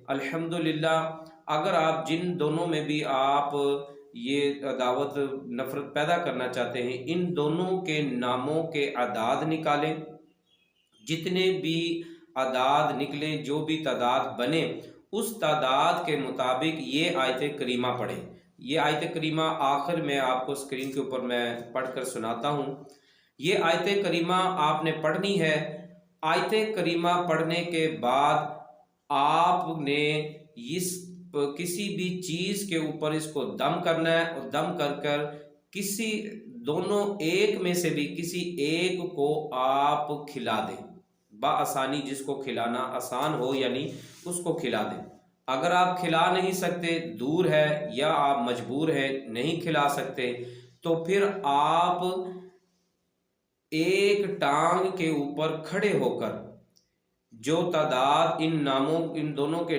अल्हम्दुलिल्लाह अगर आप जिन दोनों में भी आप ये अदावत नफ़रत पैदा करना चाहते हैं, इन दोनों के नामों के अदाद निकालें। जितने भी अदाद निकलें, जो भी तादाद बने, उस तादाद के मुताबिक ये आयत करीमा पढ़ें। ये आयत करीमा आखिर में आपको स्क्रीन के ऊपर मैं पढ़ कर सुनाता हूँ। ये आयत करीमा आपने पढ़नी है। आयत करीमा पढ़ने के बाद आपने इस किसी भी चीज़ के ऊपर इसको दम करना है और दम कर कर किसी दोनों एक में से भी किसी एक को आप खिला दें बआसानी। जिसको खिलाना आसान हो यानी उसको खिला दें। अगर आप खिला नहीं सकते, दूर है या आप मजबूर हैं नहीं खिला सकते, तो फिर आप एक टांग के ऊपर खड़े होकर जो तादाद इन दोनों के